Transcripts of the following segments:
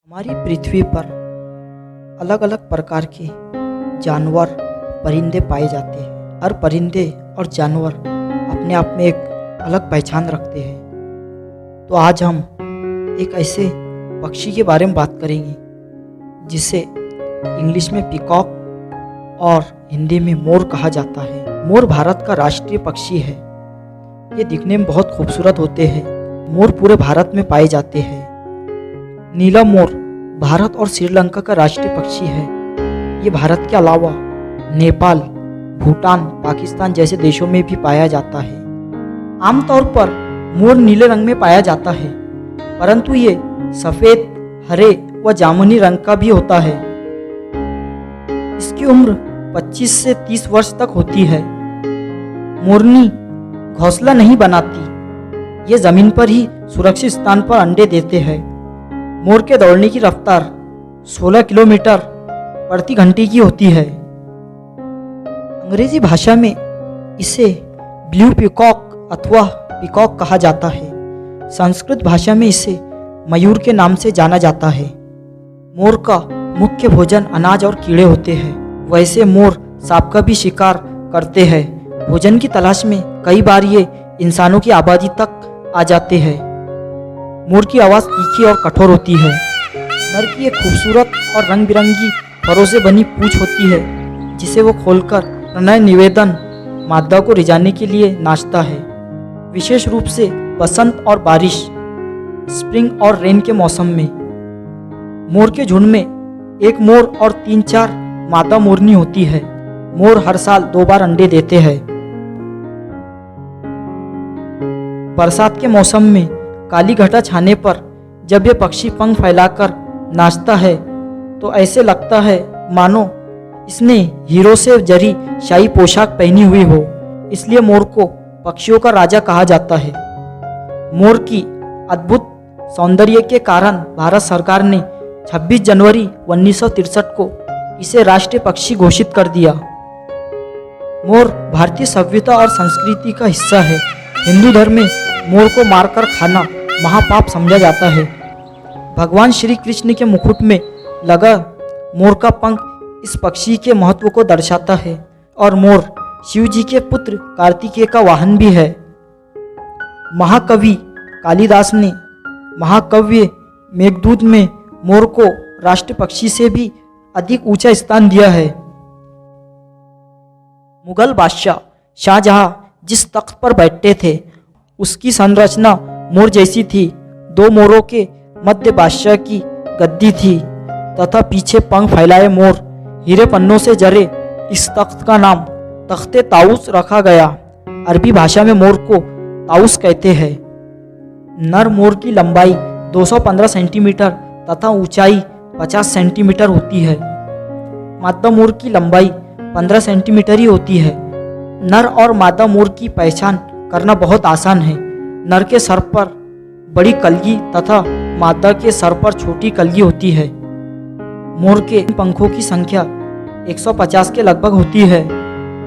हमारी पृथ्वी पर अलग अलग प्रकार के जानवर परिंदे पाए जाते हैं। हर परिंदे और जानवर अपने आप में एक अलग पहचान रखते हैं। तो आज हम एक ऐसे पक्षी के बारे में बात करेंगे जिसे इंग्लिश में पीकॉक और हिंदी में मोर कहा जाता है। मोर भारत का राष्ट्रीय पक्षी है। ये दिखने में बहुत खूबसूरत होते हैं। मोर पूरे भारत में पाए जाते हैं। नीला मोर भारत और श्रीलंका का राष्ट्रीय पक्षी है। ये भारत के अलावा नेपाल, भूटान, पाकिस्तान जैसे देशों में भी पाया जाता है। आमतौर पर मोर नीले रंग में पाया जाता है, परंतु ये सफ़ेद, हरे व जामुनी रंग का भी होता है। इसकी उम्र 25 से 30 वर्ष तक होती है। मोरनी घोंसला नहीं बनाती। ये जमीन पर ही सुरक्षित स्थान पर अंडे देते हैं। मोर के दौड़ने की रफ्तार 16 किलोमीटर प्रति घंटे की होती है। अंग्रेजी भाषा में इसे ब्लू पीकॉक अथवा पीकॉक कहा जाता है। संस्कृत भाषा में इसे मयूर के नाम से जाना जाता है। मोर का मुख्य भोजन अनाज और कीड़े होते हैं। वैसे मोर सांप का भी शिकार करते हैं। भोजन की तलाश में कई बार ये इंसानों की आबादी तक आ जाते हैं। मोर की आवाज़ तीखी और कठोर होती है। नर की एक खूबसूरत और रंग बिरंगी फरों से बनी पूंछ होती है, जिसे वो खोलकर प्रणय निवेदन मादा को रिझाने के लिए नाचता है। विशेष रूप से बसंत और बारिश, स्प्रिंग और रेन के मौसम में। मोर के झुंड में एक मोर और 3-4 मादा मोरनी होती है। मोर हर साल 2 बार अंडे देते हैं। बरसात के मौसम में काली घटा छाने पर जब ये पक्षी पंख फैलाकर नाचता है तो ऐसे लगता है मानो इसने हीरो से जरी शाही पोशाक पहनी हुई हो। इसलिए मोर को पक्षियों का राजा कहा जाता है। मोर की अद्भुत सौंदर्य के कारण भारत सरकार ने 26 जनवरी 1963 को इसे राष्ट्रीय पक्षी घोषित कर दिया। मोर भारतीय सभ्यता और संस्कृति का हिस्सा है। हिंदू धर्म में मोर को मारकर खाना महापाप समझा जाता है। भगवान श्री कृष्ण के मुकुट में लगा मोर का पंख इस पक्षी के महत्व को दर्शाता है। और मोर शिव जी के पुत्र कार्तिकेय का वाहन भी है। महाकवि कालिदास ने महाकाव्य मेघदूत में मोर को राष्ट्रीय पक्षी से भी अधिक ऊंचा स्थान दिया है। मुगल बादशाह शाहजहां जिस तख्त पर बैठते थे उसकी संरचना मोर जैसी थी। 2 मोरों के मध्य बादशाह की गद्दी थी तथा पीछे पंख फैलाए मोर हीरे पन्नों से जरे इस तख्त का नाम तख्ते ताउस रखा गया। अरबी भाषा में मोर को ताउस कहते हैं। नर मोर की लंबाई 215 सेंटीमीटर तथा ऊंचाई 50 सेंटीमीटर होती है। मादा मोर की लंबाई 15 सेंटीमीटर ही होती है। नर और मादा मोर की पहचान करना बहुत आसान है। नर के सर पर बड़ी कलगी तथा मादा के सर पर छोटी कलगी होती है। मोर के पंखों की संख्या 150 के लगभग होती है।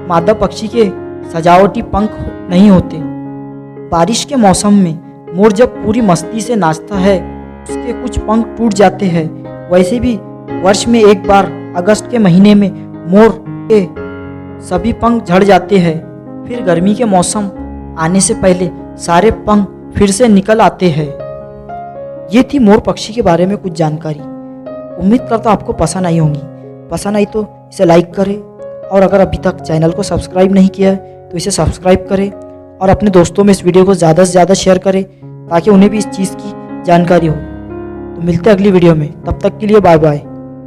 मादा पक्षी के सजावटी पंख नहीं होते। बारिश के मौसम में मोर जब पूरी मस्ती से नाचता है उसके कुछ पंख टूट जाते हैं। वैसे भी वर्ष में एक बार अगस्त के महीने में मोर के सभी पंख झड़ जाते हैं। फिर गर्मी के मौसम आने से पहले सारे पंख फिर से निकल आते हैं। ये थी मोर पक्षी के बारे में कुछ जानकारी। उम्मीद करता हूँ आपको पसंद आई होंगी। पसंद आई तो इसे लाइक करें और अगर अभी तक चैनल को सब्सक्राइब नहीं किया है तो इसे सब्सक्राइब करें और अपने दोस्तों में इस वीडियो को ज़्यादा से ज़्यादा शेयर करें ताकि उन्हें भी इस चीज़ की जानकारी हो। तो मिलते हैं अगली वीडियो में। तब तक के लिए बाय बाय।